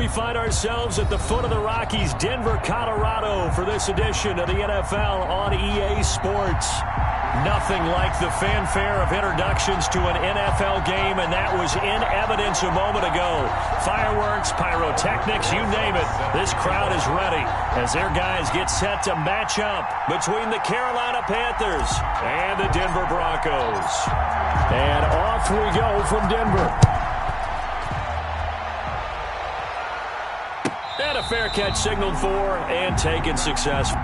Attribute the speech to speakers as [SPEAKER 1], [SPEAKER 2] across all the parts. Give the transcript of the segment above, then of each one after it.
[SPEAKER 1] We find ourselves at the foot of the Rockies, Denver, Colorado, for this edition of the NFL on EA Sports. Nothing like the fanfare of introductions to an NFL game, and that was in evidence a moment ago. Fireworks, pyrotechnics, you name it. This crowd is ready as their guys get set to match up between the Carolina Panthers and the Denver Broncos. And off we go from Denver. And a fair catch signaled for and taken successfully.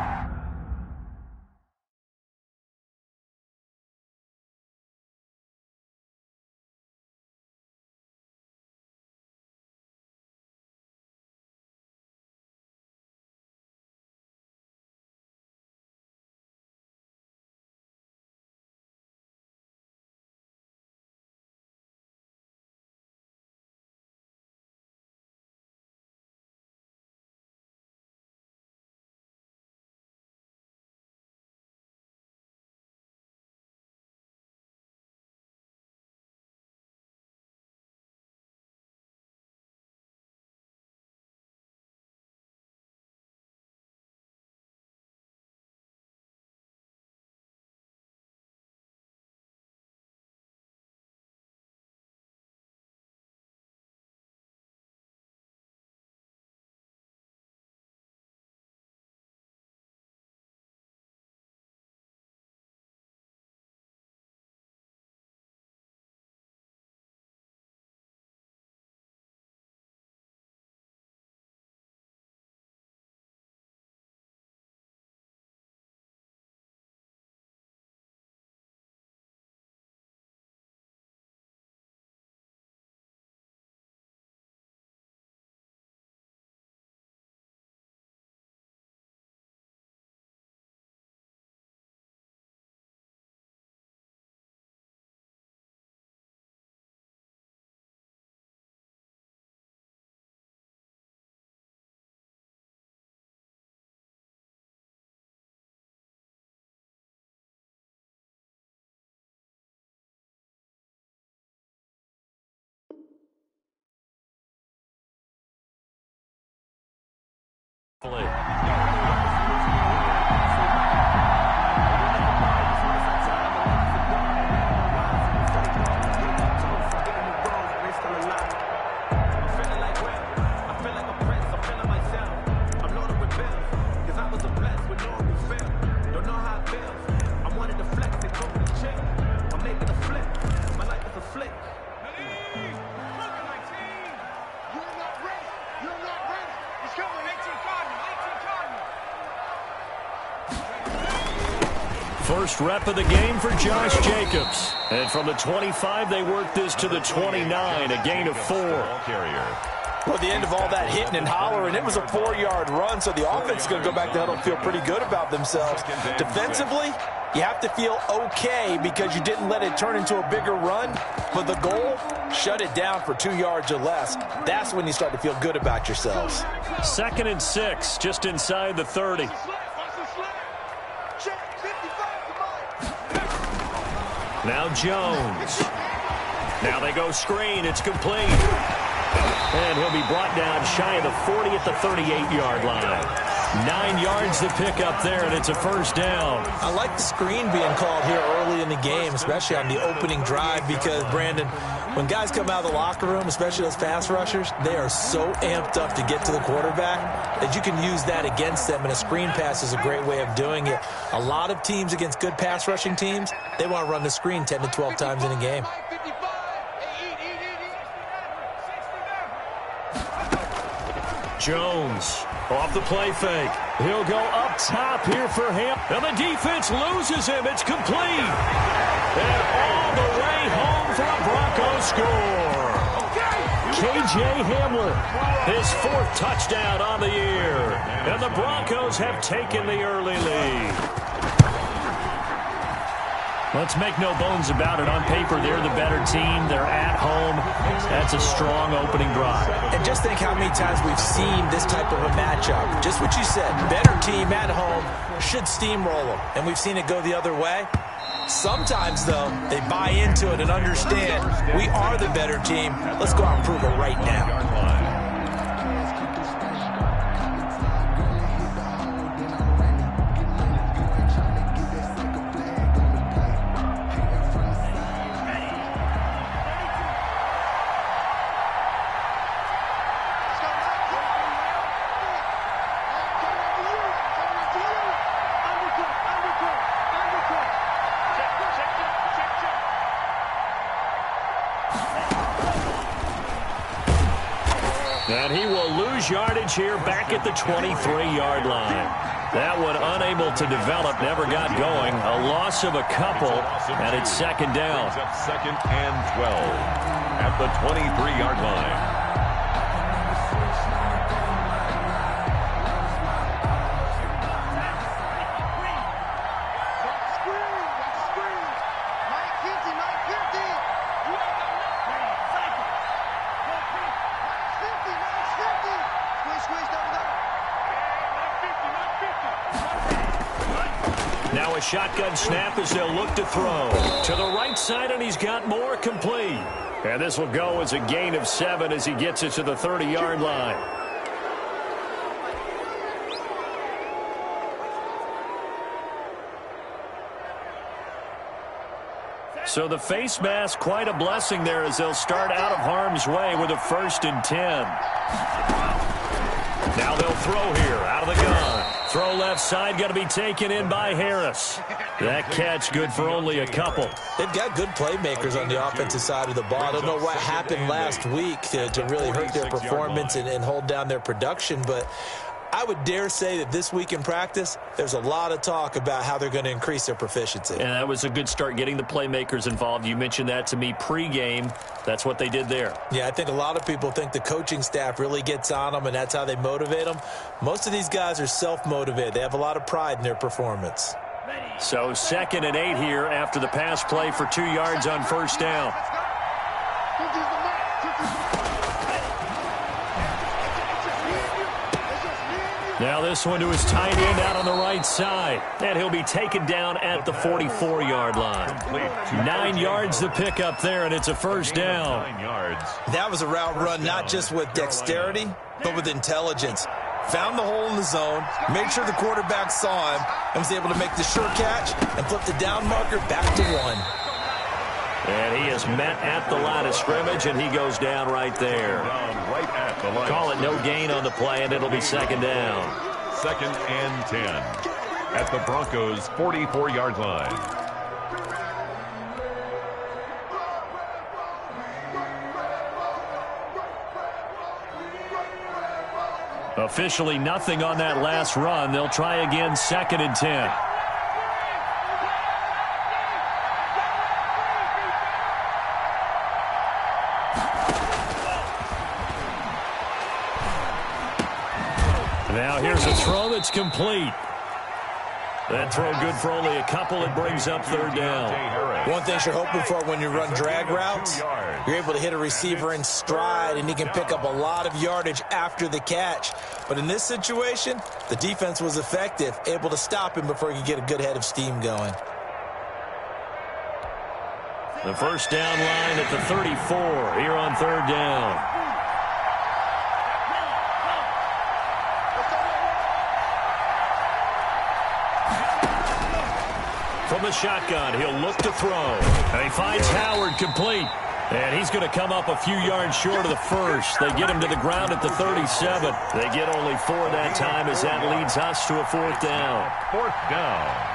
[SPEAKER 1] First rep of the game for Josh Jacobs. And from the 25, they worked this to the 29, a gain of 4.
[SPEAKER 2] Well, the end of all that hitting and hollering, it was a 4-yard run, so the offense is going to go back to huddle and feel pretty good about themselves. Defensively, you have to feel okay because you didn't let it turn into a bigger run. But the goal, shut it down for 2 yards or less. That's when you start to feel good about yourselves.
[SPEAKER 1] 2nd and 6, just inside the 30. Now Jones. Now they go screen. It's complete. And he'll be brought down shy of the 40 at the 38-yard line. 9 yards to pick up there, and it's a first down.
[SPEAKER 2] I like the screen being called here early in the game, especially on the opening drive, because, Brandon, when guys come out of the locker room, especially those pass rushers, they are so amped up to get to the quarterback that you can use that against them, and a screen pass is a great way of doing it. A lot of teams against good pass rushing teams, they want to run the screen 10 to 12 times in a game.
[SPEAKER 1] Jones off the play fake. He'll go up top here for him. And the defense loses him. It's complete. And all the way home for a Broncos score. K.J. Hamler, his 4th touchdown on the year. And the Broncos have taken the early lead. Let's make no bones about it. On paper, they're the better team. They're at home. That's a strong opening drive.
[SPEAKER 2] And just think how many times we've seen this type of a matchup. Just what you said, better team at home should steamroll them. And we've seen it go the other way. Sometimes, though, they buy into it and understand we are the better team. Let's go out and prove it right now.
[SPEAKER 1] And he will lose yardage here back at the 23-yard line. That one unable to develop, never got going. A loss of a couple, and it's second down.
[SPEAKER 3] Second and 12 at the 23-yard line.
[SPEAKER 1] Now a shotgun snap as they'll look to throw. To the right side, and he's got more, complete. And this will go as a gain of 7 as he gets it to the 30-yard line. So the face mask, quite a blessing there as they'll start out of harm's way with a 1st and 10. Now they'll throw here out of the gun. Throw left side, got to be taken in by Harris. That catch good for only a couple.
[SPEAKER 2] They've got good playmakers on the offensive side of the ball. I don't know what happened last week to really hurt their performance and hold down their production, but I would dare say that this week in practice, there's a lot of talk about how they're going to increase their proficiency.
[SPEAKER 1] And that was a good start getting the playmakers involved. You mentioned that to me pregame. That's what they did there.
[SPEAKER 2] Yeah, I think a lot of people think the coaching staff really gets on them, and that's how they motivate them. Most of these guys are self-motivated. They have a lot of pride in their performance.
[SPEAKER 1] So 2nd and 8 here after the pass play for 2 yards on 1st down. Now this one to his tight end out on the right side. And he'll be taken down at the 44-yard line. 9 yards to pick up there, and it's a 1st down.
[SPEAKER 2] That was a route run not just with dexterity, but with intelligence. Found the hole in the zone, made sure the quarterback saw him, and was able to make the sure catch and flip the down marker back to 1.
[SPEAKER 1] And he is met at the line of scrimmage, and he goes down right there. Call it no gain on the play, and it'll be 2nd down.
[SPEAKER 3] 2nd and 10 at the Broncos' 44-yard line.
[SPEAKER 1] Officially nothing on that last run. They'll try again, 2nd and 10. Now here's a throw that's complete. That throw good for only a couple. It brings up 3rd down.
[SPEAKER 2] One thing you're hoping for when you run drag routes, you're able to hit a receiver in stride, and he can pick up a lot of yardage after the catch. But in this situation, the defense was effective, able to stop him before he could get a good head of steam going.
[SPEAKER 1] The 1st down line at the 34 here on 3rd down. From the shotgun, he'll look to throw. And he finds Howard complete. And he's going to come up a few yards short of the 1st. They get him to the ground at the 37. They get only 4 that time as that leads us to a 4th down.
[SPEAKER 3] 4th down.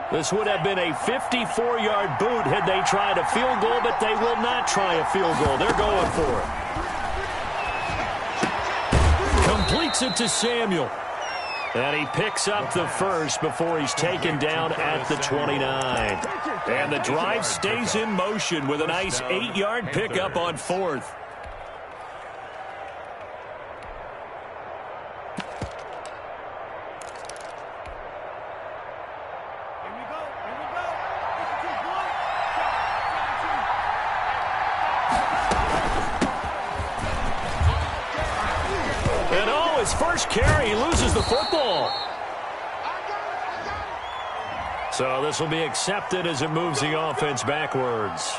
[SPEAKER 1] This would have been a 54-yard boot had they tried a field goal, but they will not try a field goal. They're going for it. Completes it to Samuel. And he picks up the 1st before he's taken down at the 29. And the drive stays in motion with a nice 8-yard pickup on 4th. First carry, he loses the football. So this will be accepted as it moves the offense backwards.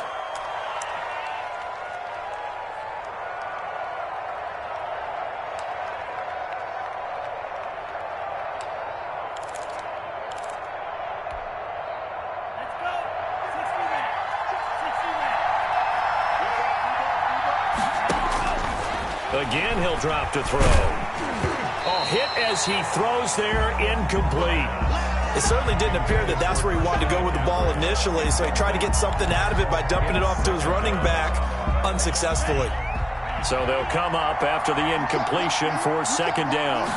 [SPEAKER 1] Again, he'll drop to throw. Oh, hit as he throws there, incomplete.
[SPEAKER 2] It certainly didn't appear that that's where he wanted to go with the ball initially, so he tried to get something out of it by dumping it off to his running back unsuccessfully.
[SPEAKER 1] So they'll come up after the incompletion for second down.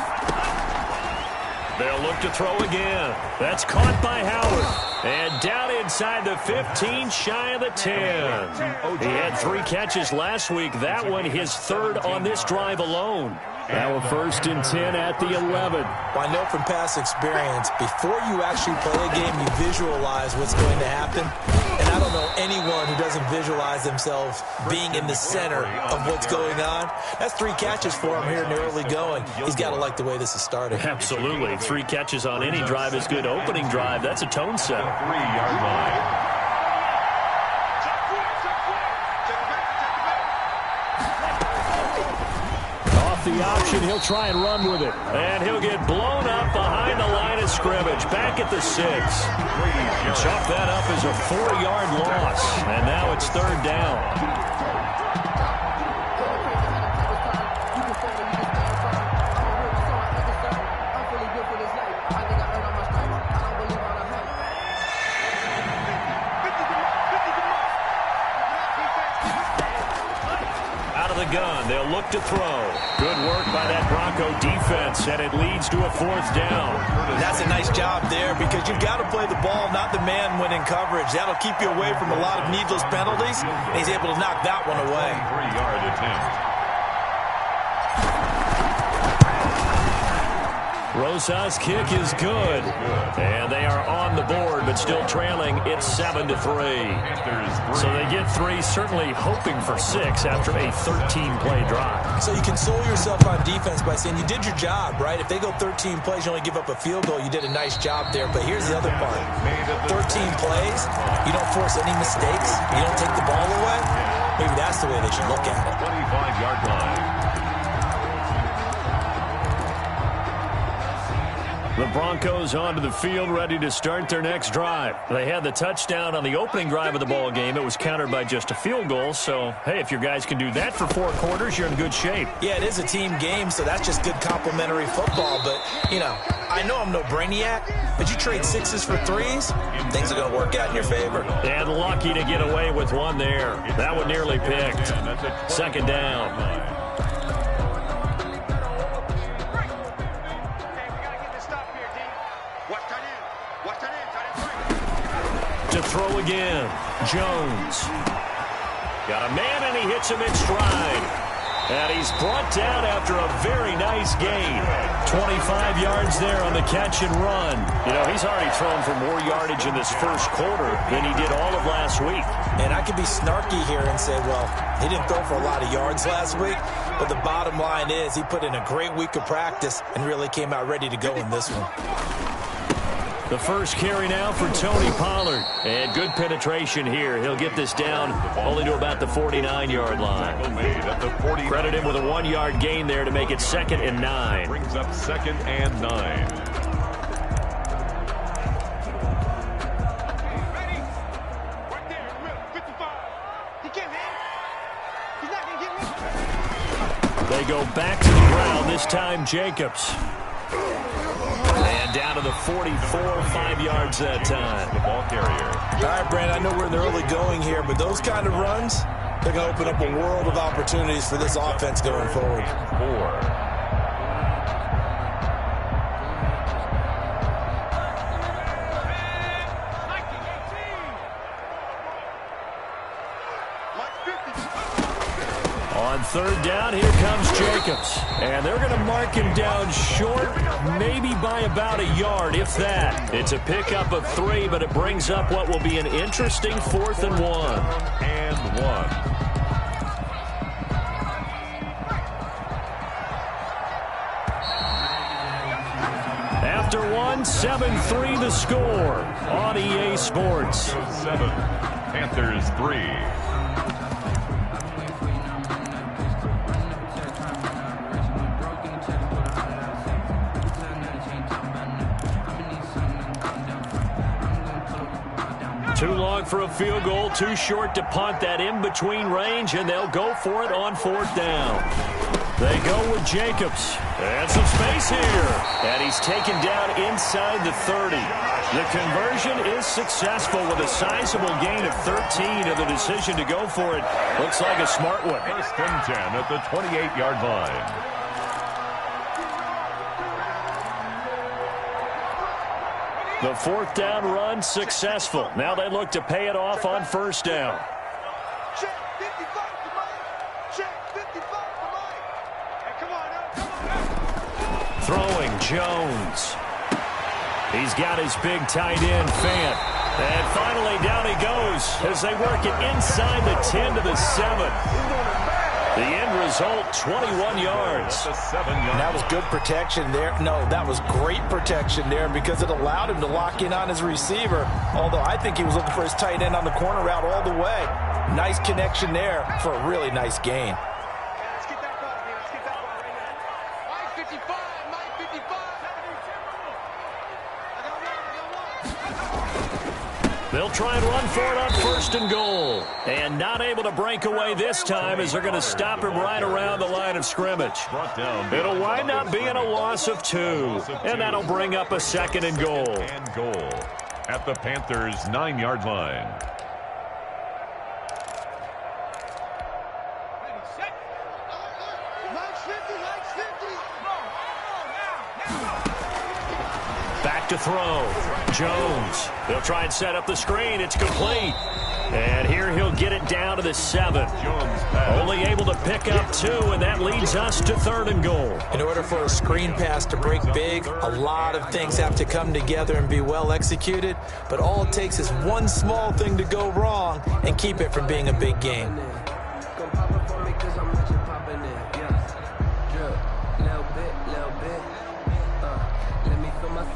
[SPEAKER 1] They'll look to throw again. That's caught by Howard. And down inside the 15, shy of the 10. He had 3 catches last week. That one his third on this drive alone. Now a 1st and 10 at the 11.
[SPEAKER 2] Well, I know from past experience, before you actually play a game, you visualize what's going to happen. And I don't know anyone who doesn't visualize themselves being in the center of what's going on. That's 3 catches for him here in the early going. He's got to like the way this is starting.
[SPEAKER 1] Absolutely. 3 catches on any drive is good. Opening drive, that's a tone setter.
[SPEAKER 3] 3-yard line.
[SPEAKER 1] The option, he'll try and run with it. And he'll get blown up behind the line of scrimmage, back at the 6. Chalk that up as a 4-yard loss. And now it's 3rd down. Gun. They'll look to throw. Good work by that Bronco defense, and it leads to a 4th down.
[SPEAKER 2] That's a nice job there because you've got to play the ball, not the man when in coverage. That'll keep you away from a lot of needless penalties, and he's able to knock that one away.
[SPEAKER 3] 3-yard attempt.
[SPEAKER 1] Rosa's kick is good. And they are on the board, but still trailing. It's 7-3. So they get 3, certainly hoping for 6 after a 13-play drive.
[SPEAKER 2] So you console yourself on defense by saying you did your job, right? If they go 13 plays, you only give up a field goal, you did a nice job there. But here's the other part. 13 plays, you don't force any mistakes, you don't take the ball away. Maybe that's the way they should look at it.
[SPEAKER 3] 25-yard line.
[SPEAKER 1] The Broncos onto the field, ready to start their next drive. They had the touchdown on the opening drive of the ball game. It was countered by just a field goal. So, hey, if your guys can do that for 4 quarters, you're in good shape.
[SPEAKER 2] Yeah, it is a team game, so that's just good complimentary football. But, you know, I know I'm no brainiac, but you trade 6s for 3s, things are going to work out in your favor.
[SPEAKER 1] And lucky to get away with one there. That one nearly picked. 2nd down. To throw again, Jones. Got a man, and he hits him in stride. And he's brought down after a very nice gain. 25 yards there on the catch and run. You know, he's already thrown for more yardage in this first quarter than he did all of last week.
[SPEAKER 2] And I could be snarky here and say, well, he didn't throw for a lot of yards last week. But the bottom line is he put in a great week of practice and really came out ready to go in this one.
[SPEAKER 1] The first carry now for Tony Pollard. And good penetration here. He'll get this down only to about the 49-yard line. Credit him with a 1-yard gain there to make it 2nd and 9.
[SPEAKER 3] Brings up 2nd and 9.
[SPEAKER 1] They go back to the ground, this time Jacobs. And down to the 44, 5 yards that time.
[SPEAKER 3] The ball carrier.
[SPEAKER 2] All right, Brandon, I know we're in the early going here, but those kind of runs, they're going to open up a world of opportunities for this offense going forward.
[SPEAKER 3] 4.
[SPEAKER 1] On 3rd down, here comes Jacobs. And they're going to mark him down short, maybe by about a yard, if that. It's a pickup of 3, but it brings up what will be an interesting 4th and 1.
[SPEAKER 3] And 1.
[SPEAKER 1] After 1, 7-3 the score on EA Sports.
[SPEAKER 3] 7. Panthers 3.
[SPEAKER 1] Too long for a field goal, too short to punt that in-between range, and they'll go for it on 4th down. They go with Jacobs. And some space here. And he's taken down inside the 30. The conversion is successful with a sizable gain of 13, and the decision to go for it looks like a smart one.
[SPEAKER 3] First and 10 at the 28-yard line.
[SPEAKER 1] The fourth down run successful. Now they look to pay it off on first down. Throwing Jones. He's got his big tight end, Fant. And finally down he goes as they work it inside the 10 to the 7. The end result, 21 yards.
[SPEAKER 2] And that was good protection there. No, that was great protection there because it allowed him to lock in on his receiver. Although I think he was looking for his tight end on the corner route all the way. Nice connection there for a really nice gain.
[SPEAKER 1] They'll try and run for it on first and goal. And not able to break away this time as they're going to stop him right around the line of scrimmage. It'll wind up being a loss of 2. And that'll bring up a second and goal.
[SPEAKER 3] And goal at the Panthers' 9-yard line.
[SPEAKER 1] Back to throw. Jones. They'll try and set up the screen. It's complete. And here he'll get it down to the 7. Only able to pick up 2, and that leads us to third and goal.
[SPEAKER 2] In order for a screen pass to break big, a lot of things have to come together and be well executed. But all it takes is one small thing to go wrong and keep it from being a big game.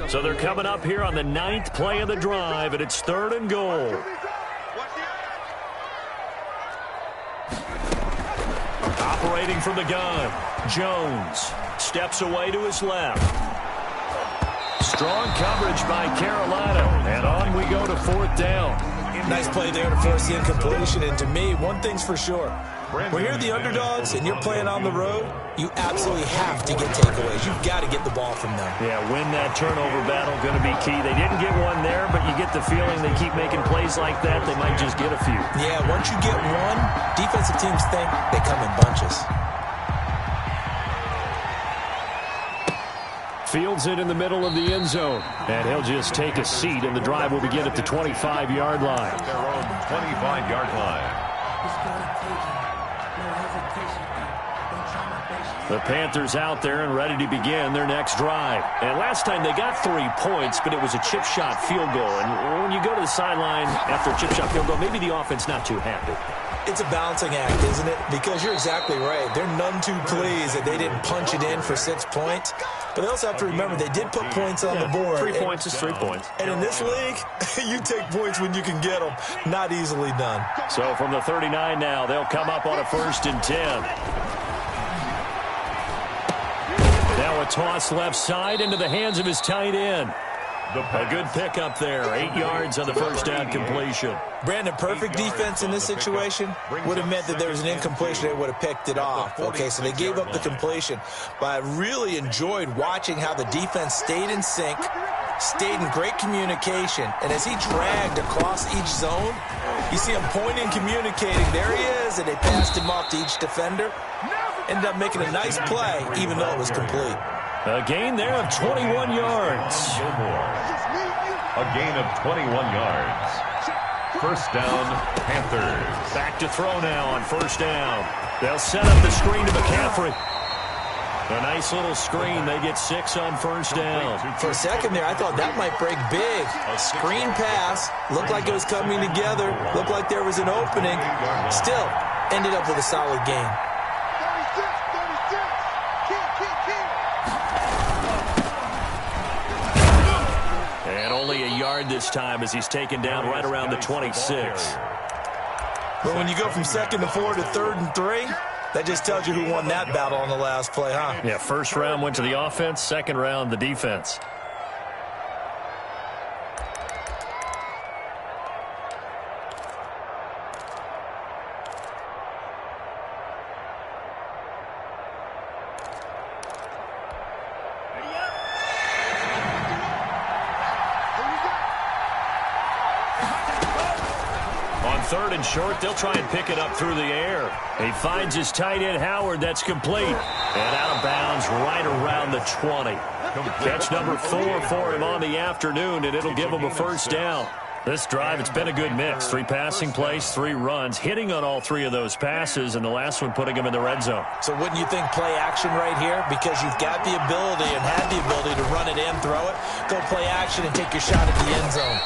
[SPEAKER 1] So they're coming up here on the 9th play of the drive, and it's third and goal. Operating from the gun, Jones steps away to his left. Strong coverage by Carolina, and on we go to fourth down.
[SPEAKER 2] Nice play there to force the incompletion, and to me, one thing's for sure. When you're the underdogs and you're playing on the road, you absolutely have to get takeaways. You've got to get the ball from them.
[SPEAKER 1] Yeah, win that turnover battle, going to be key. They didn't get one there, but you get the feeling they keep making plays like that, they might just get a few.
[SPEAKER 2] Yeah, once you get one, defensive teams think they come in bunches.
[SPEAKER 1] Fields it in the middle of the end zone, and he'll just take a seat, and the drive will begin at the 25-yard line.
[SPEAKER 3] Their own 25-yard line.
[SPEAKER 1] The Panthers out there and ready to begin their next drive. And last time they got 3 points, but it was a chip shot field goal. And when you go to the sideline after a chip shot field goal, maybe the offense not too happy.
[SPEAKER 2] It's a balancing act, isn't it? Because you're exactly right. They're none too pleased that they didn't punch it in for 6 points. But they also have to remember they did put points on the board.
[SPEAKER 1] 3 points is 3 points.
[SPEAKER 2] And in this league, you take points when you can get them. Not easily done.
[SPEAKER 1] So from the 39 now, they'll come up on a 1st and 10. Now a toss left side into the hands of his tight end. A good pickup there. 8 yards on the first down completion.
[SPEAKER 2] Brandon, perfect defense in this situation would have meant that there was an incompletion. They would have picked it off. Okay, so they gave up the completion. But I really enjoyed watching how the defense stayed in sync, stayed in great communication. And as he dragged across each zone, you see him pointing, communicating. There he is, and they passed him off to each defender. Ended up making a nice play, even though it was complete.
[SPEAKER 1] A gain there of 21 yards.
[SPEAKER 3] A gain of 21 yards. First down, Panthers.
[SPEAKER 1] Back to throw now on first down. They'll set up the screen to McCaffrey. A nice little screen. They get 6 on first down.
[SPEAKER 2] For a second there, I thought that might break big. A screen pass. Looked like it was coming together. Looked like there was an opening. Still, ended up with a solid gain.
[SPEAKER 1] And only a yard this time as he's taken down right around the 26.
[SPEAKER 2] But when you go from 2nd to 4 to 3rd and 3, that just tells you who won that battle on the last play, huh?
[SPEAKER 1] Yeah, first round went to the offense, second round the defense. 3rd and short. They'll try and pick it up through the air. He finds his tight end, Howard. That's complete. And out of bounds right around the 20. Catch number 4 for him on the afternoon, and it'll give him a first down. This drive, it's been a good mix. 3 passing plays, 3 runs, hitting on all 3 of those passes, and the last one putting him in the red zone.
[SPEAKER 2] So wouldn't you think play action right here? Because you've got the ability and had the ability to run it in, throw it, go play action, and take your shot at the end zone.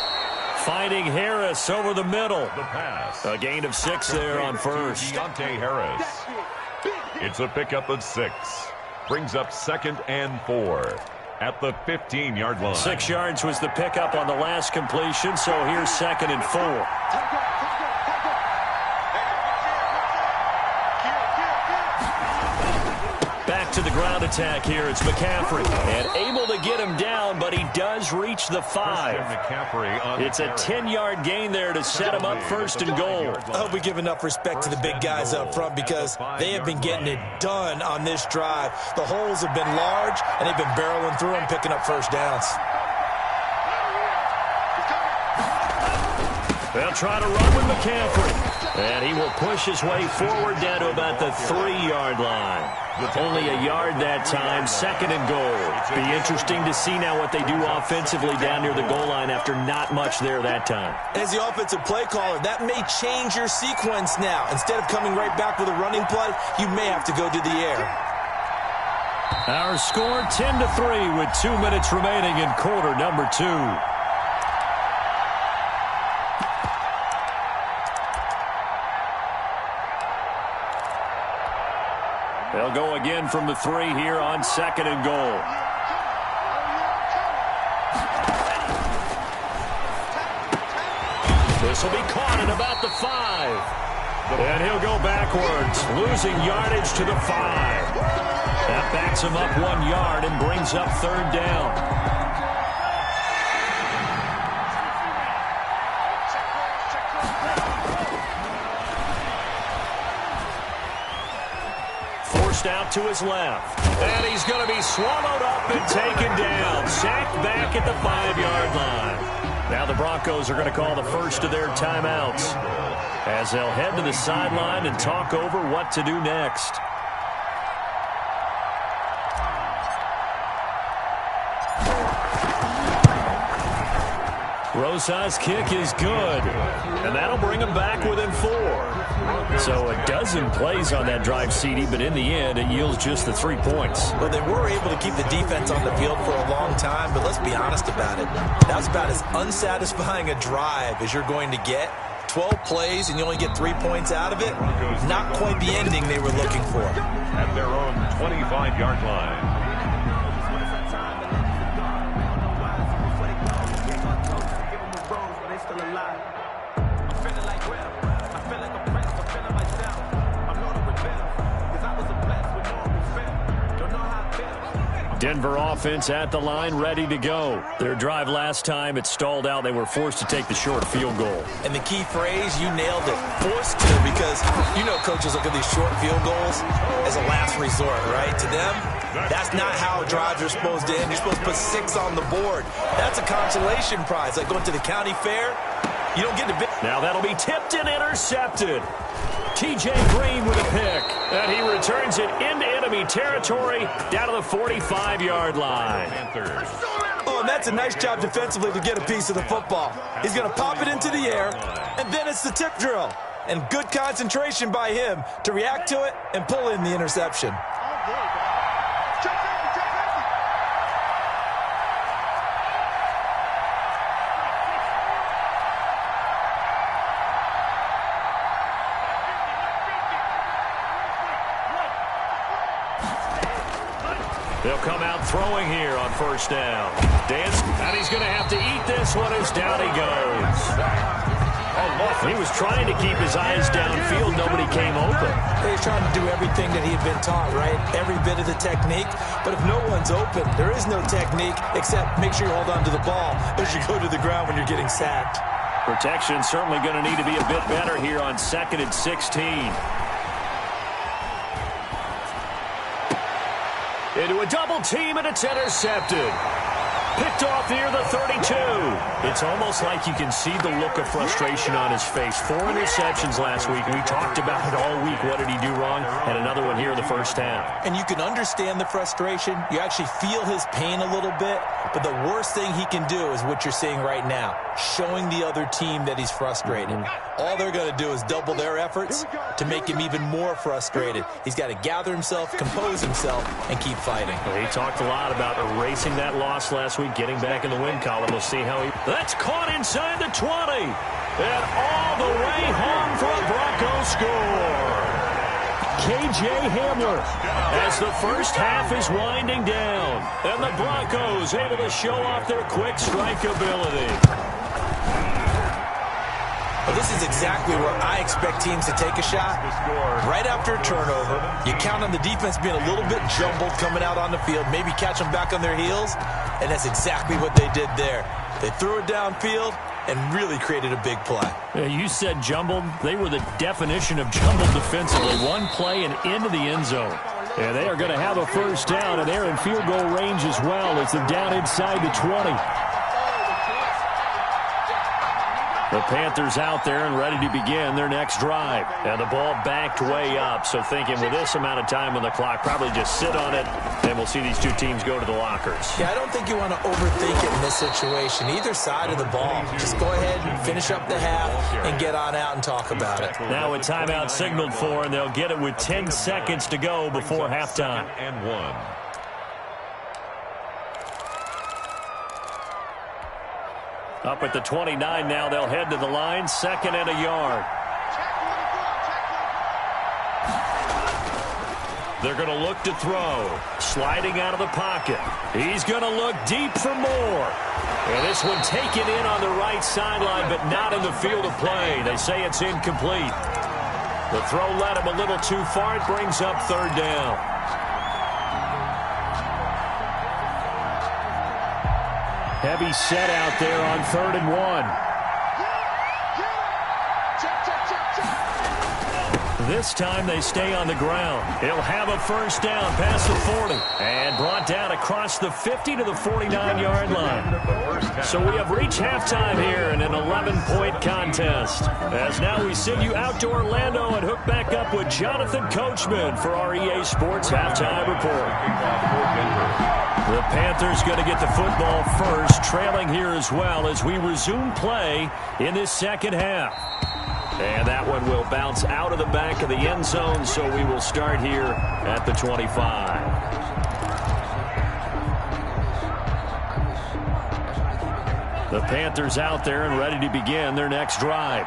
[SPEAKER 1] Finding Harris over the middle.
[SPEAKER 3] The pass.
[SPEAKER 1] A gain of 6 there on first.
[SPEAKER 3] Deontay Harris. It's a pickup of 6. Brings up 2nd and 4. At the 15-yard line.
[SPEAKER 1] 6 yards was the pickup on the last completion, so here's 2nd and 4. Back to the ground attack here. It's McCaffrey. And able to get him down, but he does reach the 5. It's a 10-yard gain there to set him up 1st and goal.
[SPEAKER 2] I hope we give enough respect to the big guys up front because they have been getting it done on this drive. The holes have been large, and they've been barreling through them, picking up first downs.
[SPEAKER 1] They'll try to run with McCaffrey. And he will push his way forward down to about the 3-yard line. Only a yard that time, 2nd and goal. Be interesting to see now what they do offensively down near the goal line after not much there that time.
[SPEAKER 2] As the offensive play caller, that may change your sequence now. Instead of coming right back with a running play, you may have to go to the air.
[SPEAKER 1] Our score 10-3 with 2 minutes remaining in quarter number 2. They'll go again from the 3 here on 2nd and goal. This will be caught at about the 5. And he'll go backwards, losing yardage to the 5. That backs him up 1 yard and brings up 3rd down. Out to his left. And he's going to be swallowed up and taken down. Sacked back at the 5-yard line. Now the Broncos are going to call the first of their timeouts as they'll head to the sideline and talk over what to do next. Rosa's kick is good, and that'll bring him back within 4. So a dozen plays on that drive, CD, but in the end, it yields just the 3 points.
[SPEAKER 2] Well, they were able to keep the defense on the field for a long time, but let's be honest about it. That's about as unsatisfying a drive as you're going to get. 12 plays, and you only get 3 points out of it. Not quite the ending they were looking for.
[SPEAKER 3] At their own 25-yard line.
[SPEAKER 1] Denver offense at the line, ready to go. Their drive last time, it stalled out. They were forced to take the short field goal.
[SPEAKER 2] And the key phrase, you nailed it. Forced to, because you know coaches look at these short field goals as a last resort, right? To them, that's not how drives are supposed to end. You're supposed to put 6 on the board. That's a consolation prize. Like going to the county fair, you don't get to...
[SPEAKER 1] Now that'll be tipped and intercepted. T.J. Green with a pick, and he returns it into enemy territory down to the 45-yard line.
[SPEAKER 2] Oh, and that's a nice job defensively to get a piece of the football. He's going to pop it into the air, and then it's the tip drill. And good concentration by him to react to it and pull in the interception.
[SPEAKER 1] They'll come out throwing here on first down. Dance, and he's going to have to eat this one as down he goes. He was trying to keep his eyes downfield. Nobody came open.
[SPEAKER 2] He's trying to do everything that he had been taught, right? Every bit of the technique. But if no one's open, there is no technique except make sure you hold on to the ball as you go to the ground when you're getting sacked.
[SPEAKER 1] Protection certainly going to need to be a bit better here on 2nd and 16. Into a double team, and it's intercepted. Picked off near the 32. It's almost like you can see the look of frustration on his face. 4 interceptions last week. We talked about it all week. What did he do wrong? And another one here in the first half.
[SPEAKER 2] And you can understand the frustration. You actually feel his pain a little bit. But the worst thing he can do is what you're seeing right now, showing the other team that he's frustrated. All they're going to do is double their efforts to make him even more frustrated. He's got to gather himself, compose himself, and keep fighting.
[SPEAKER 1] Well, he talked a lot about erasing that loss last week, getting back in the win column. We'll see how he... That's caught inside the 20. And all the way home for a Broncos score. K.J. Hamler as the first half is winding down. And the Broncos able to show off their quick strike ability.
[SPEAKER 2] Well, this is exactly where I expect teams to take a shot. Right after a turnover, you count on the defense being a little bit jumbled coming out on the field, maybe catch them back on their heels, and that's exactly what they did there. They threw it downfield and really created a big play.
[SPEAKER 1] You said jumbled. They were the definition of jumbled defensively. One play and into the end zone. And they are going to have a first down, and they're in field goal range as well as they're down inside the 20. The Panthers out there and ready to begin their next drive. And the ball backed way up. So thinking with this amount of time on the clock, probably just sit on it, and we'll see these two teams go to the lockers.
[SPEAKER 2] Yeah, I don't think you want to overthink it in this situation. Either side of the ball. Just go ahead and finish up the half and get on out and talk about it.
[SPEAKER 1] Now a timeout signaled for, and they'll get it with 10 seconds to go before halftime.
[SPEAKER 3] And 1.
[SPEAKER 1] Up at the 29 now, they'll head to the line, 2nd and a yard. They're going to look to throw. Sliding out of the pocket. He's going to look deep for more. And this one taken in on the right sideline, but not in the field of play. They say it's incomplete. The throw led him a little too far. It brings up 3rd down. Heavy set out there on 3rd and 1. This time they stay on the ground. He'll have a first down past the 40. And brought down across the 50 to the 49-yard line. So we have reached halftime here in an 11-point contest. As now we send you out to Orlando and hook back up with Jonathan Coachman for our EA Sports Halftime Report. The Panthers going to get the football first, trailing here as well as we resume play in this second half. And that one will bounce out of the back of the end zone, so we will start here at the 25. The Panthers out there and ready to begin their next drive.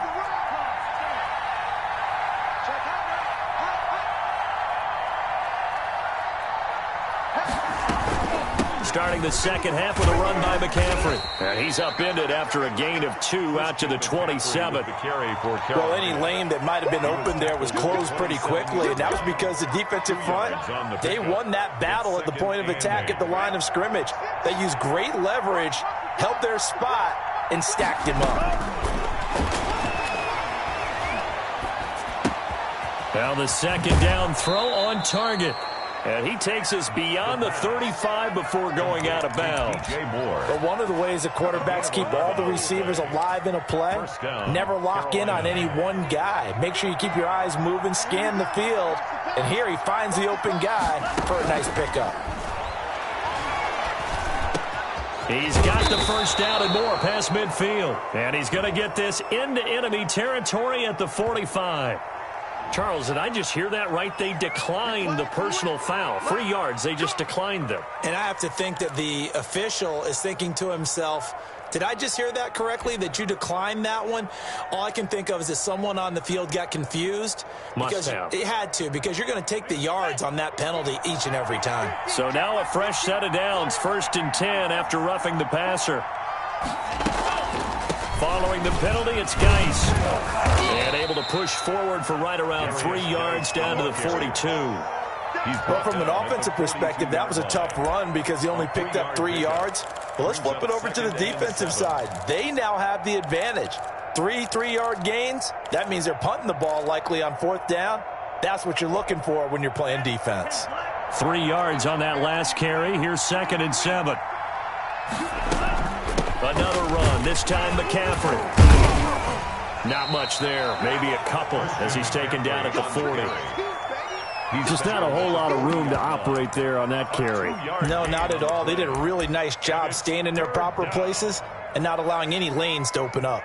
[SPEAKER 1] Starting the second half with a run by McCaffrey. And he's upended after a gain of 2 out to the 27.
[SPEAKER 2] Well, any lane that might have been open there was closed pretty quickly, and that was because the defensive front, they won that battle at the point of attack at the line of scrimmage. They used great leverage, held their spot, and stacked him up.
[SPEAKER 1] Now the second down throw on target. And he takes us beyond the 35 before going out of bounds.
[SPEAKER 2] But one of the ways the quarterbacks keep all the receivers alive in a play, never lock in on any one guy. Make sure you keep your eyes moving, scan the field. And here he finds the open guy for a nice pickup.
[SPEAKER 1] He's got the first down and more past midfield. And he's going to get this into enemy territory at the 45. Charles, did I just hear that right? They declined the personal foul. 3 yards, they just declined them.
[SPEAKER 2] And I have to think that the official is thinking to himself, did I just hear that correctly, that you declined that one? All I can think of is that someone on the field got confused.
[SPEAKER 1] Must have.
[SPEAKER 2] It had to, because you're going to take the yards on that penalty each and every time.
[SPEAKER 1] So now a fresh set of downs, 1st and 10 after roughing the passer. Following the penalty, it's Geis. And able to push forward for right around 3 yards down to the 42.
[SPEAKER 2] Well, from an offensive perspective, that was a tough run because he only picked up 3 yards. But let's flip it over to the defensive side. They now have the advantage. 3 3-yard gains. That means they're punting the ball likely on 4th down. That's what you're looking for when you're playing defense.
[SPEAKER 1] 3 yards on that last carry. Here's 2nd and 7. Another run, this time McCaffrey. Not much there, maybe a couple as he's taken down at the 40. Just not a whole lot of room to operate there on that carry.
[SPEAKER 2] No, not at all. They did a really nice job staying in their proper places and not allowing any lanes to open up.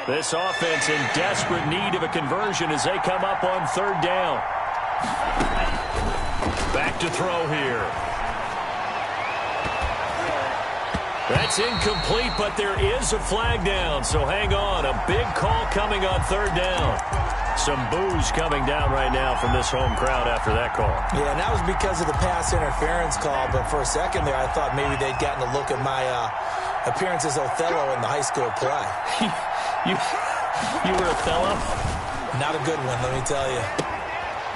[SPEAKER 1] This offense in desperate need of a conversion as they come up on third down. Back to throw here. That's incomplete, but there is a flag down, so hang on. A big call coming on third down. Some boos coming down right now from this home crowd after that call.
[SPEAKER 2] Yeah, and that was because of the pass interference call, but for a second there I thought maybe they'd gotten a look at my appearance as Othello in the high school play.
[SPEAKER 1] You were Othello?
[SPEAKER 2] Not a good one, let me tell you.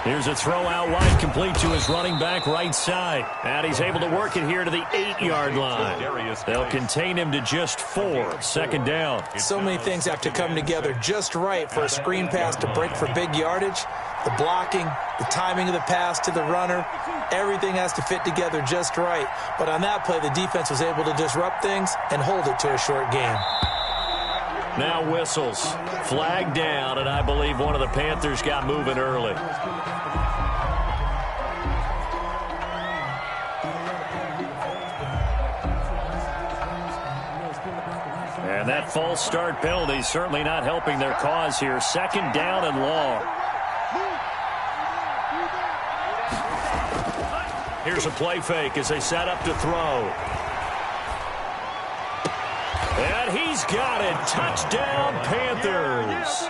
[SPEAKER 1] Here's a throw out wide, complete to his running back right side. And he's able to work it here to the 8-yard line. They'll contain him to just 4. Second down.
[SPEAKER 2] So many things have to come together just right for a screen pass to break for big yardage. The blocking, the timing of the pass to the runner, everything has to fit together just right. But on that play, the defense was able to disrupt things and hold it to a short game.
[SPEAKER 1] Now whistles. Flag down, and I believe one of the Panthers got moving early. And that false start penalty certainly not helping their cause here. Second down and long. Here's a play fake as they set up to throw. And he's got it. Touchdown, Panthers.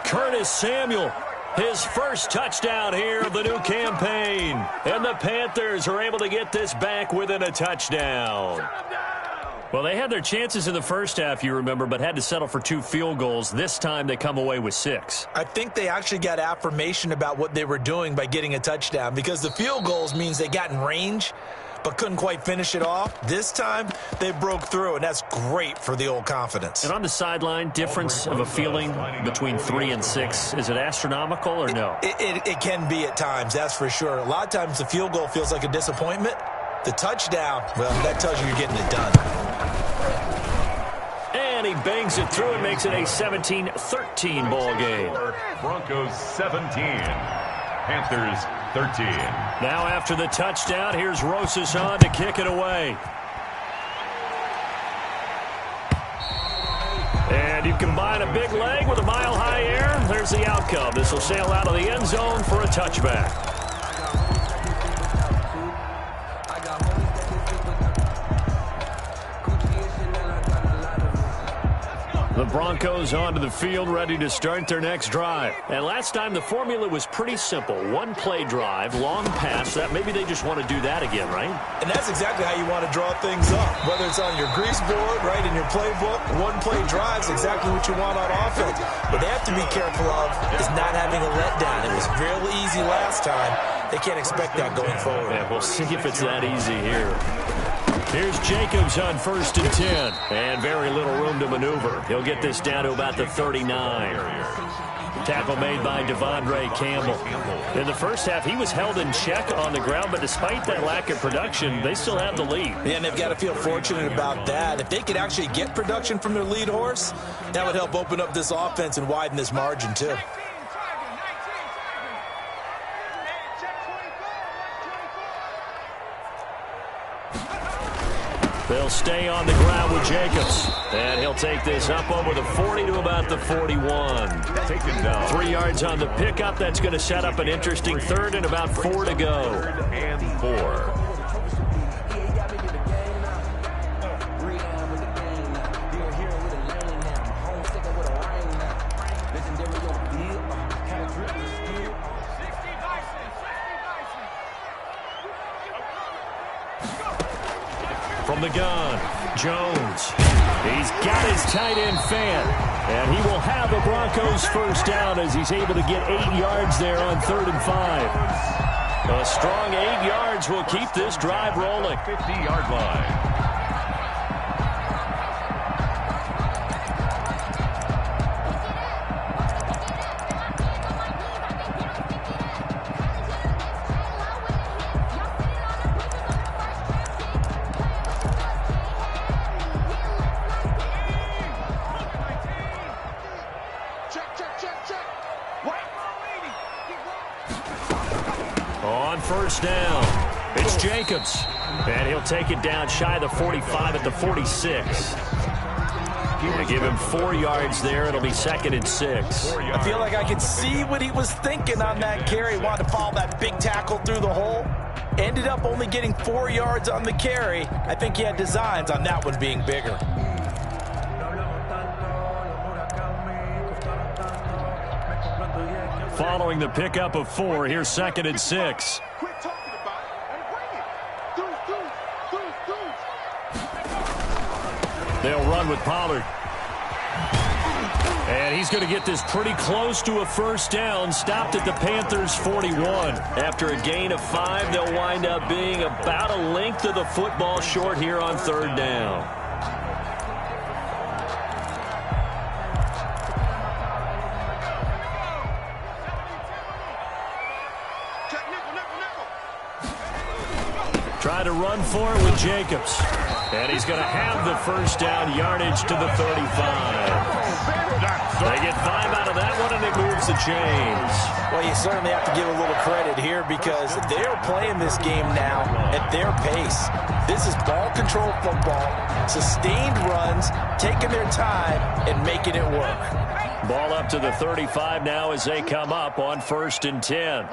[SPEAKER 1] Curtis Samuel, his first touchdown here of the new campaign. And the Panthers are able to get this back within a touchdown. Well, they had their chances in the first half, you remember, but had to settle for 2 field goals. This time they come away with 6.
[SPEAKER 2] I think they actually got affirmation about what they were doing by getting a touchdown, because the field goals means they got in range but couldn't quite finish it off. This time, they broke through, and that's great for the old confidence.
[SPEAKER 1] And on the sideline, difference of a feeling between 3 and 6, is it astronomical or no?
[SPEAKER 2] It can be at times, that's for sure. A lot of times the field goal feels like a disappointment. The touchdown, well, that tells you you're getting it done.
[SPEAKER 1] And he bangs it through and makes it a 17-13 ball game.
[SPEAKER 3] Broncos 17. Panthers 13.
[SPEAKER 1] Now after the touchdown, here's Rosas on to kick it away. And you combine a big leg with a mile-high air. There's the outcome. This will sail out of the end zone for a touchback. The Broncos onto the field, ready to start their next drive. And last time, the formula was pretty simple. One-play drive, long pass. That maybe they just want to do that again, right?
[SPEAKER 2] And that's exactly how you want to draw things up. Whether it's on your grease board, right, in your playbook, one-play drive's exactly what you want on offense. What they have to be careful of is not having a letdown. It was real easy last time. They can't expect that going forward.
[SPEAKER 1] Yeah, we'll see if it's that easy here. Here's Jacobs on 1st and 10. And very little room to maneuver. He'll get this down to about the 39. Tackle made by Devondre Campbell. In the first half, he was held in check on the ground, but despite that lack of production, they still have the lead.
[SPEAKER 2] Yeah, and they've got to feel fortunate about that. If they could actually get production from their lead horse, that would help open up this offense and widen this margin, too.
[SPEAKER 1] They'll stay on the ground with Jacobs. And he'll take this up over the 40 to about the 41.
[SPEAKER 3] Taken down.
[SPEAKER 1] 3 yards on the pickup. That's going to set up an interesting third and about 4 to go.
[SPEAKER 3] 3rd and 4.
[SPEAKER 1] From the gun, Jones. He's got his tight end fan. And he will have the Broncos first down as he's able to get 8 yards there on 3rd and 5. A strong 8 yards will keep this drive rolling.
[SPEAKER 3] 50-yard line.
[SPEAKER 1] On first down, it's Jacobs. And he'll take it down shy of the 45 at the 46. They give him 4 yards there. It'll be 2nd and 6.
[SPEAKER 2] I feel like I could see what he was thinking on that carry. Wanted to follow that big tackle through the hole. Ended up only getting 4 yards on the carry. I think he had designs on that one being bigger.
[SPEAKER 1] Following the pickup of 4, here's 2nd and 6. They'll run with Pollard. And he's going to get this pretty close to a first down. Stopped at the Panthers' 41. After a gain of 5, they'll wind up being about a length of the football short here on 3rd down. Try to run for it with Jacobs. And he's going to have the first down yardage to the 35. They get 5 out of that one, and it moves the chains.
[SPEAKER 2] Well, you certainly have to give a little credit here because they're playing this game now at their pace. This is ball control football, sustained runs, taking their time, and making it work.
[SPEAKER 1] Ball up to the 35 now as they come up on 1st and 10.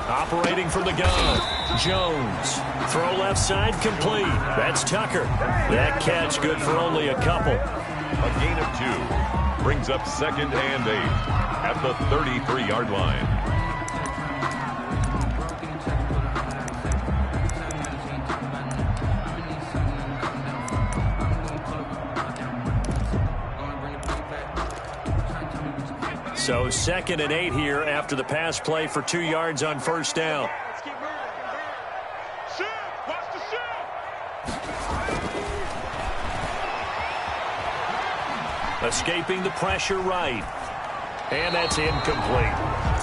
[SPEAKER 1] Operating from the gun, Jones. Throw left side complete. That's Tucker. That catch good for only a couple.
[SPEAKER 3] A gain of 2 brings up 2nd and 8 at the 33-yard line.
[SPEAKER 1] So 2nd and 8 here after the pass play for 2 yards on first down. Escaping the pressure right. And that's incomplete.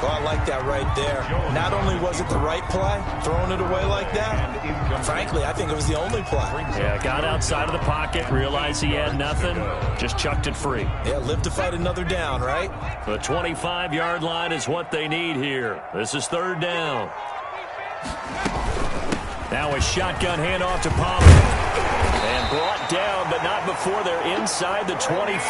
[SPEAKER 2] Well, I like that right there. Not only was it the right play, throwing it away like that, frankly, I think it was the only play.
[SPEAKER 1] Yeah, got outside of the pocket, realized he had nothing, just chucked it free.
[SPEAKER 2] Yeah, live to fight another down, right?
[SPEAKER 1] The 25-yard line is what they need here. This is 3rd down. Now a shotgun handoff to Pollard. And brought down, but not before they're inside the 25.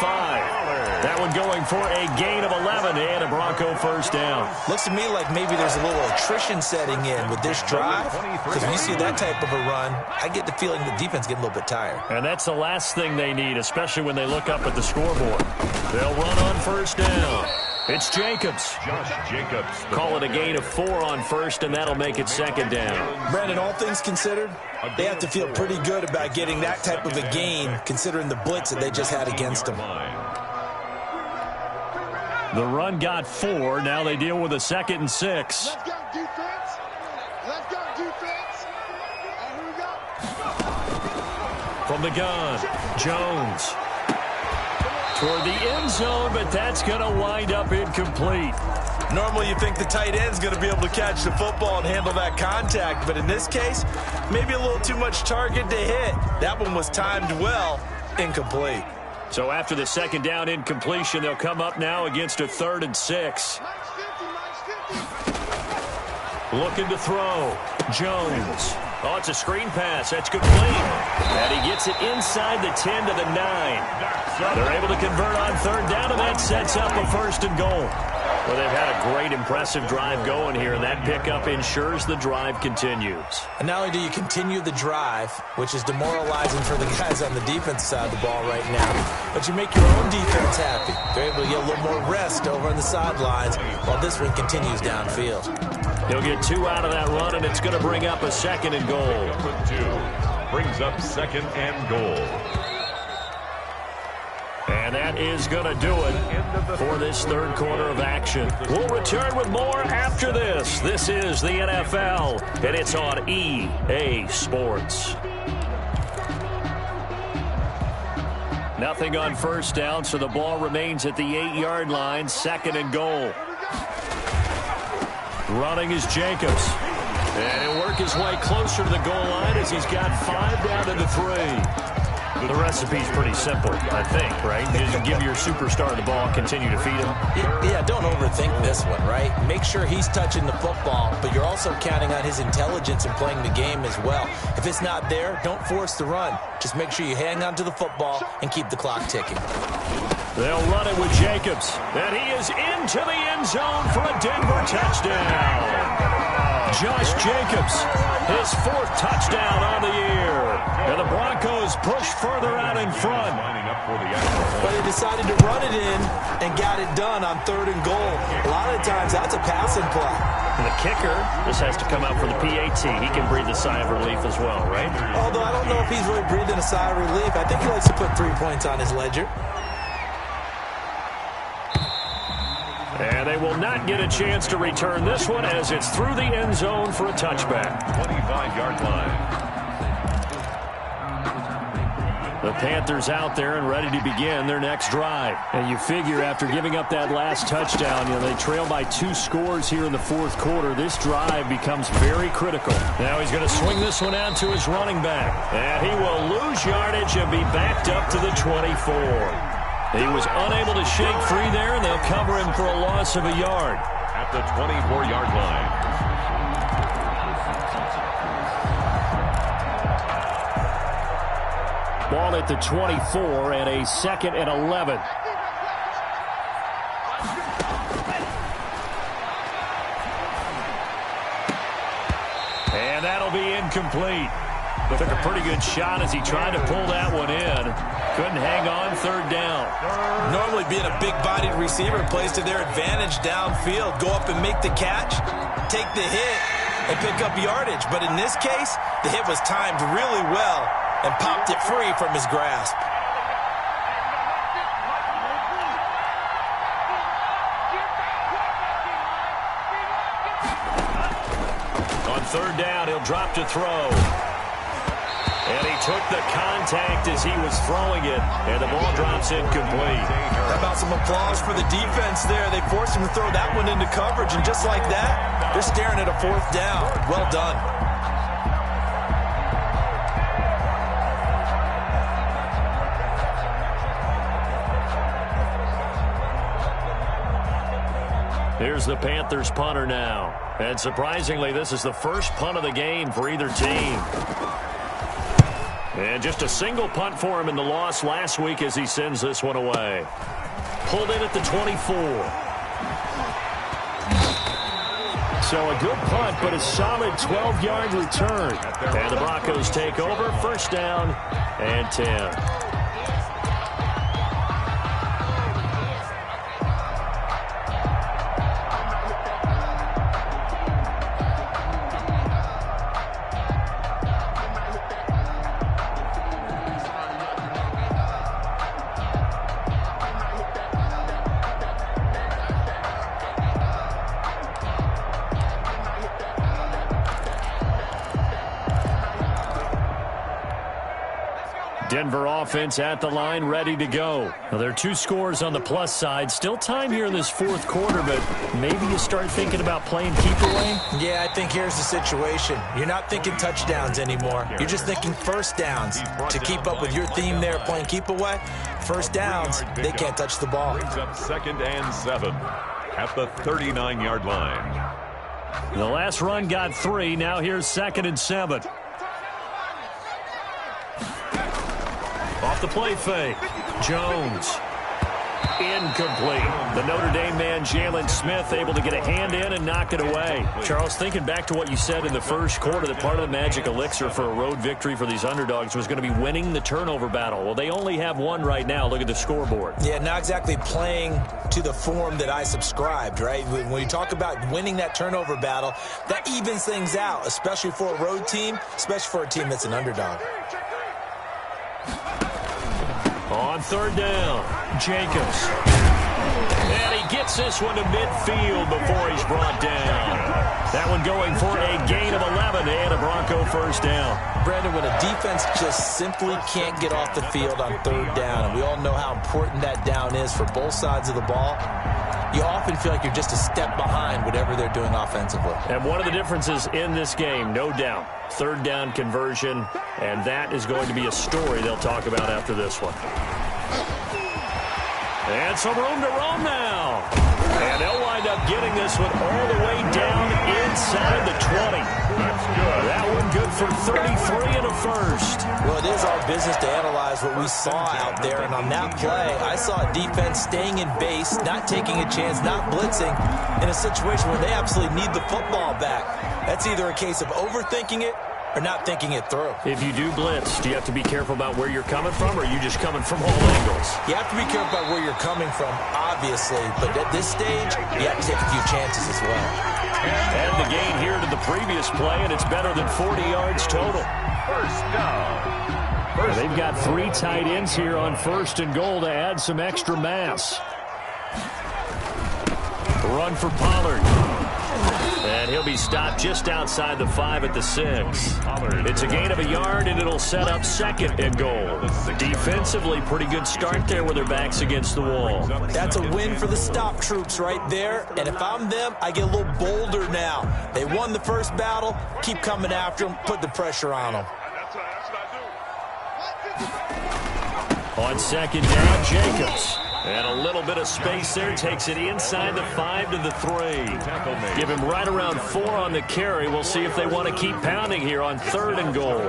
[SPEAKER 1] That one going for a gain of 11 and a Bronco first down.
[SPEAKER 2] Looks to me like maybe there's a little attrition setting in with this drive. Because when you see that type of a run, I get the feeling the defense getting a little bit tired.
[SPEAKER 1] And that's the last thing they need, especially when they look up at the scoreboard. They'll run on first down. It's Jacobs.
[SPEAKER 3] Josh Jacobs.
[SPEAKER 1] Call it a gain of 4 on first, and that'll make it 2nd down.
[SPEAKER 2] Brandon, all things considered, they have to feel pretty good about getting that type of a gain, considering the blitz that they just had against them.
[SPEAKER 1] The run got 4. Now they deal with a 2nd and 6.
[SPEAKER 4] Let's go, defense. Let's go, defense. And here we go.
[SPEAKER 1] From the gun, Jones. Toward the end zone, but that's going to wind up incomplete.
[SPEAKER 2] Normally you think the tight end's going to be able to catch the football and handle that contact, but in this case, maybe a little too much target to hit. That one was timed well, incomplete.
[SPEAKER 1] So after the 2nd down incompletion, they'll come up now against a 3rd and 6. Looking to throw. Jones. Oh, it's a screen pass. That's complete. And he gets it inside the 10 to the 9. They're able to convert on 3rd down, and that sets up a 1st and goal. Well, they've had a great, impressive drive going here, and that pickup ensures the drive continues.
[SPEAKER 2] And not only do you continue the drive, which is demoralizing for the guys on the defense side of the ball right now, but you make your own defense happy. They're able to get a little more rest over on the sidelines while this one continues downfield.
[SPEAKER 1] He'll get 2 out of that run, and it's going to bring up a 2nd and goal.
[SPEAKER 3] 2 brings up 2nd and goal.
[SPEAKER 1] And that is going to do it for this third quarter of action. We'll return with more after this. This is the NFL, and it's on EA Sports. Nothing on first down, so the ball remains at the 8-yard line, 2nd and goal. Running is Jacobs. And he'll work his way closer to the goal line as he's got 5 down to the 3. The recipe's pretty simple, I think, right? You just give your superstar the ball, continue to feed him.
[SPEAKER 2] Yeah, don't overthink this one, right? Make sure he's touching the football, but you're also counting on his intelligence in playing the game as well. If it's not there, don't force the run. Just make sure you hang on to the football and keep the clock ticking.
[SPEAKER 1] They'll run it with Jacobs, and he is into the end zone for a Denver touchdown. Josh Jacobs, his 4th touchdown on the year. And the Broncos push further out in front.
[SPEAKER 2] But they decided to run it in and got it done on 3rd and goal. A lot of times that's a passing play.
[SPEAKER 1] And the kicker just has to come out for the PAT. He can breathe a sigh of relief as well, right?
[SPEAKER 2] Although I don't know if he's really breathing a sigh of relief. I think he likes to put 3 points on his ledger.
[SPEAKER 1] And they will not get a chance to return this one as it's through the end zone for a touchback.
[SPEAKER 3] 25-yard line.
[SPEAKER 1] The Panthers out there and ready to begin their next drive. And you figure after giving up that last touchdown, they trail by 2 scores here in the 4th quarter. This drive becomes very critical. Now he's going to swing this one out to his running back. And he will lose yardage and be backed up to the 24. He was unable to shake free there, and they'll cover him for a loss of a yard.
[SPEAKER 3] At the 24-yard line.
[SPEAKER 1] Ball at the 24 and a 2nd and 11. And that'll be incomplete. Took a pretty good shot as he tried to pull that one in. Couldn't hang on 3rd down.
[SPEAKER 2] Normally being a big-bodied receiver plays to their advantage downfield. Go up and make the catch, take the hit, and pick up yardage. But in this case, the hit was timed really well and popped it free from his grasp.
[SPEAKER 1] On 3rd down, he'll drop to throw. And he took the contact as he was throwing it, and the ball drops incomplete.
[SPEAKER 2] How about some applause for the defense there? They forced him to throw that one into coverage, and just like that, they're staring at a 4th down. Well done.
[SPEAKER 1] Here's the Panthers punter now. And surprisingly, this is the first punt of the game for either team. And just a single punt for him in the loss last week as he sends this one away. Pulled in at the 24. So a good punt, but a solid 12-yard return. And the Broncos take over, 1st down and 10. Denver offense at the line, ready to go. Well, there are 2 scores on the plus side. Still time here in this 4th quarter, but maybe you start thinking about playing keep away?
[SPEAKER 2] Yeah, I think here's the situation. You're not thinking touchdowns anymore. You're just thinking 1st downs. To keep up with your theme there, playing keep away, 1st downs, they can't touch the ball.
[SPEAKER 3] Brings up 2nd and 7 at the 39-yard line.
[SPEAKER 1] The last run got 3. Now here's 2nd and 7. Off the play fake. Jones. Incomplete. The Notre Dame man, Jalen Smith, able to get a hand in and knock it away. Charles, thinking back to what you said in the first quarter, that part of the magic elixir for a road victory for these underdogs was going to be winning the turnover battle. Well, they only have one right now. Look at the scoreboard.
[SPEAKER 2] Yeah, not exactly playing to the form that I subscribed, right? When you talk about winning that turnover battle, that evens things out, especially for a road team, especially for a team that's an underdog.
[SPEAKER 1] On third down, Jacobs. And he gets this one to midfield before he's brought down. That one going for a gain of 11 and a Bronco first down.
[SPEAKER 2] Brandon, when a defense just simply can't get off the field on third down, and we all know how important that down is for both sides of the ball, you often feel like you're just a step behind whatever they're doing offensively.
[SPEAKER 1] And one of the differences in this game, no doubt, third down conversion, and that is going to be a story they'll talk about after this one. And some room to roam now. And they'll wind up getting this one all the way down inside the 20.
[SPEAKER 3] That's good.
[SPEAKER 1] That one good for 33 and a first.
[SPEAKER 2] Well, it is our business to analyze what we saw out there. And on that play, I saw a defense staying in base, not taking a chance, not blitzing, in a situation where they absolutely need the football back. That's either a case of overthinking it or not thinking it through.
[SPEAKER 1] If you do blitz, do you have to be careful about where you're coming from, or are you just coming from all angles?
[SPEAKER 2] You have to be careful about where you're coming from, obviously, but at this stage, you have to take a few chances as well.
[SPEAKER 1] And the gain here to the previous play, and it's better than 40 yards total.
[SPEAKER 3] First down.
[SPEAKER 1] They've got 3 tight ends here on first and goal to add some extra mass. Run for Pollard. And he'll be stopped just outside the 5 at the 6. It's a gain of a yard, and it'll set up second and goal. Defensively, pretty good start there with their backs against the wall.
[SPEAKER 2] That's a win for the stop troops right there. And if I'm them, I get a little bolder now. They won the first battle. Keep coming after them. Put the pressure on them.
[SPEAKER 1] On second down, Jacobs. And a little bit of space there. Takes it inside the 5 to the 3. Give him right around 4 on the carry. We'll see if they want to keep pounding here on third and goal.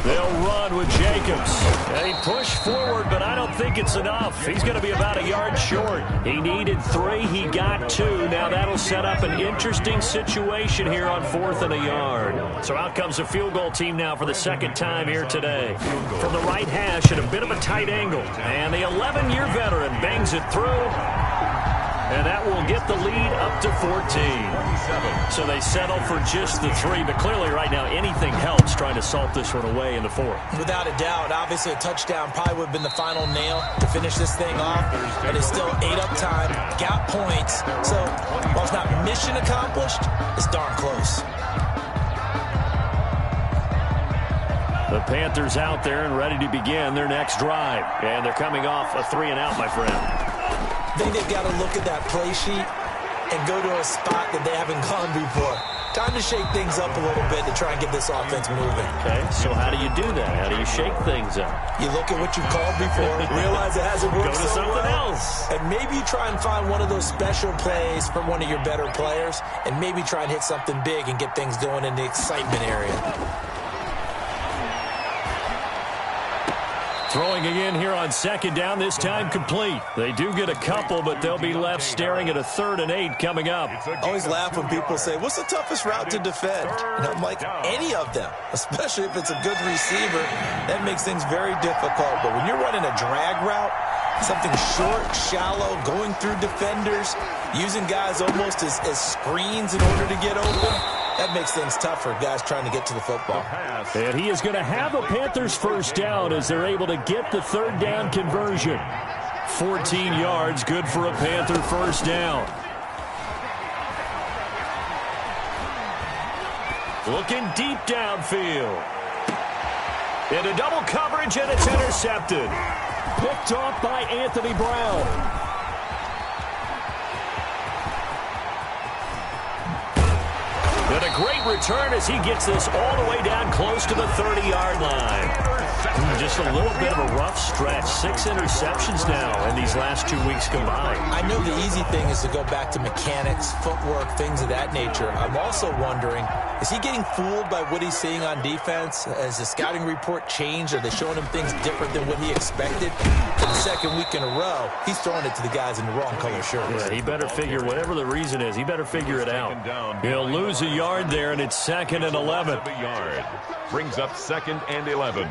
[SPEAKER 1] They'll run with Jacobs. And he pushed forward, but I don't think it's enough. He's going to be about a yard short. He needed 3. He got 2. Now that'll set up an interesting situation here on 4th and a yard. So out comes a field goal team now for the second time here today. From the right hash at a bit of a tight angle. And the 11-year veteran bangs it through. And that will get the lead up to 14. So they settle for just the 3. But clearly right now anything helps trying to salt this one away in the 4th.
[SPEAKER 2] Without a doubt, obviously a touchdown probably would have been the final nail to finish this thing off. But it's still 8 up time, got points. So while it's not mission accomplished, it's darn close.
[SPEAKER 1] The Panthers out there and ready to begin their next drive. And they're coming off a 3 and out, my friend.
[SPEAKER 2] I think they've got to look at that play sheet and go to a spot that they haven't gone before. Time to shake things up a little bit to try and get this offense moving.
[SPEAKER 1] Okay, so how do you do that? How do you shake things up?
[SPEAKER 2] You look at what you've called before, realize it hasn't worked
[SPEAKER 1] Go to
[SPEAKER 2] so
[SPEAKER 1] something
[SPEAKER 2] well,
[SPEAKER 1] else.
[SPEAKER 2] and maybe try and find one of those special plays from one of your better players, and maybe try and hit something big and get things going in the excitement area.
[SPEAKER 1] Throwing again here on second down, this time complete. They do get a couple, but they'll be left staring at a 3rd and 8 coming up.
[SPEAKER 2] I always laugh when people say, what's the toughest route to defend? And I'm like, any of them, especially if it's a good receiver. That makes things very difficult. But when you're running a drag route, something short, shallow, going through defenders, using guys almost as screens in order to get open, that makes things tough for guys trying to get to the football.
[SPEAKER 1] And he is going to have a Panthers first down as they're able to get the 3rd down conversion. 14 yards, good for a Panther first down. Looking deep downfield. Into double coverage, and it's intercepted. Picked off by Anthony Brown. And a great return as he gets this all the way down close to the 30-yard line. Just a little bit of a rough stretch. 6 interceptions now in these last 2 weeks combined.
[SPEAKER 2] I know the easy thing is to go back to mechanics, footwork, things of that nature. I'm also wondering, is he getting fooled by what he's seeing on defense? Has the scouting report changed? Are they showing him things different than what he expected? For the second week in a row, he's throwing it to the guys in the wrong color shirts.
[SPEAKER 1] Yeah, he better figure, whatever the reason is, he better figure it out. He'll lose a yard there, and it's 2nd and 11.
[SPEAKER 3] A yard. Brings up 2nd and 11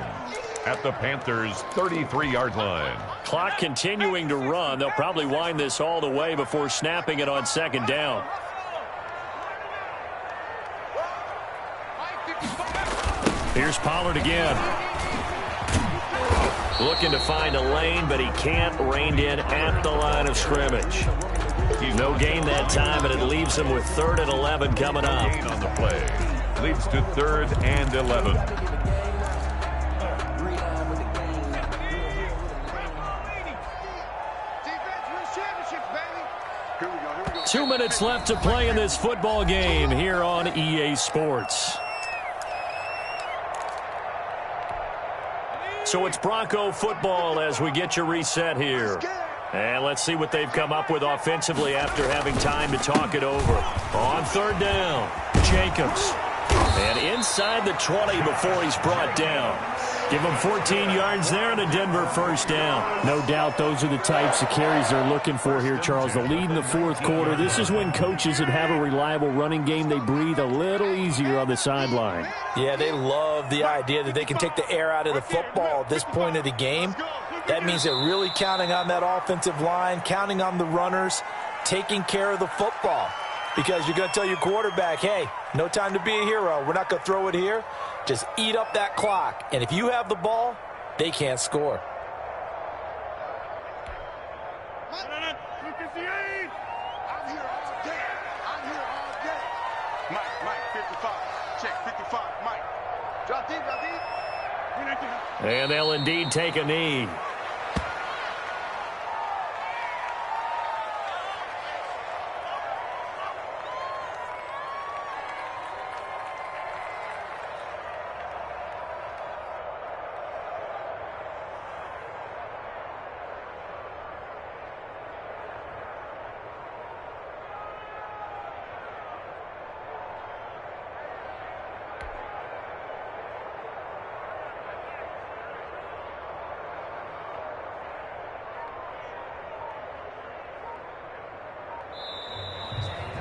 [SPEAKER 3] at the Panthers' 33-yard line.
[SPEAKER 1] Clock continuing to run. They'll probably wind this all the way before snapping it on 2nd down. Here's Pollard again. Looking to find a lane, but he can't. Reined in at the line of scrimmage. No gain that time, and it leaves him with 3rd and 11 coming up.
[SPEAKER 3] Gain on the play. Leads to 3rd and 11.
[SPEAKER 4] Defense wins championships, baby. Here we go.
[SPEAKER 1] 2 minutes left to play in this football game here on EA Sports. So it's Bronco football as we get your reset here. And let's see what they've come up with offensively after having time to talk it over. On 3rd down, Jacobs. And inside the 20 before he's brought down. Give him 14 yards there and a Denver 1st down.
[SPEAKER 5] No doubt those are the types of carries they're looking for here, Charles. The lead in the 4th quarter. This is when coaches that have a reliable running game, they breathe a little easier on the sideline.
[SPEAKER 2] Yeah, they love the idea that they can take the air out of the football at this point of the game. That means they're really counting on that offensive line, counting on the runners, taking care of the football. Because you're going to tell your quarterback, hey, no time to be a hero. We're not going to throw it here. Just eat up that clock. And if you have the ball, they can't score.
[SPEAKER 4] I'm here all day. Mike, 55. Check, 55. Mike. Drop deep.
[SPEAKER 1] And they'll indeed take a knee.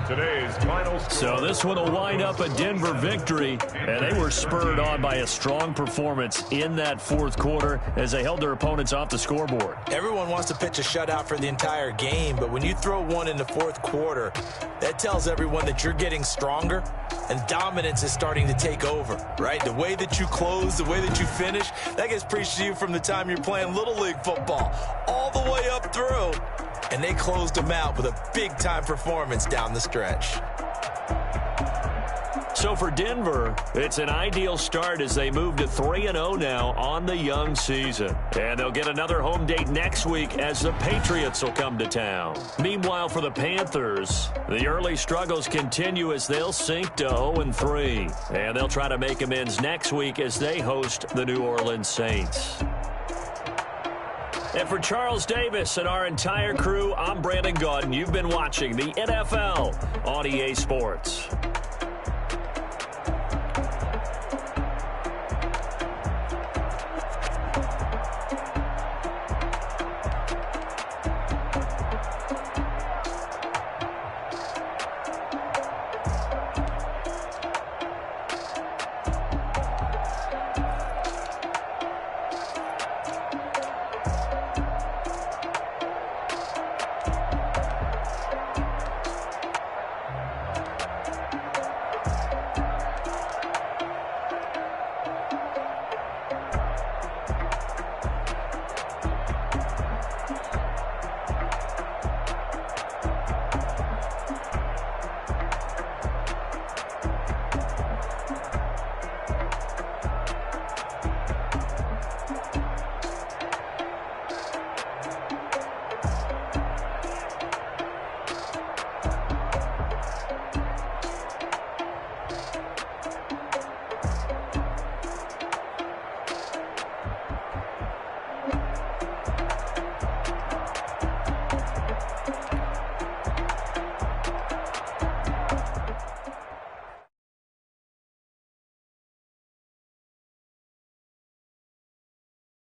[SPEAKER 3] Today's final score.
[SPEAKER 1] So this one will wind up a Denver victory, and they were spurred on by a strong performance in that 4th quarter as they held their opponents off the scoreboard.
[SPEAKER 2] Everyone wants to pitch a shutout for the entire game, but when you throw one in the 4th quarter, that tells everyone that you're getting stronger and dominance is starting to take over, right? The way that you close, the way that you finish, that gets preached to you from the time you're playing Little League football all the way up through. And they closed them out with a big-time performance down the stretch.
[SPEAKER 1] So for Denver, it's an ideal start as they move to 3-0 now on the young season. And they'll get another home date next week as the Patriots will come to town. Meanwhile, for the Panthers, the early struggles continue as they'll sink to 0-3. And they'll try to make amends next week as they host the New Orleans Saints. And for Charles Davis and our entire crew, I'm Brandon Gaudin. You've been watching the NFL on EA Sports.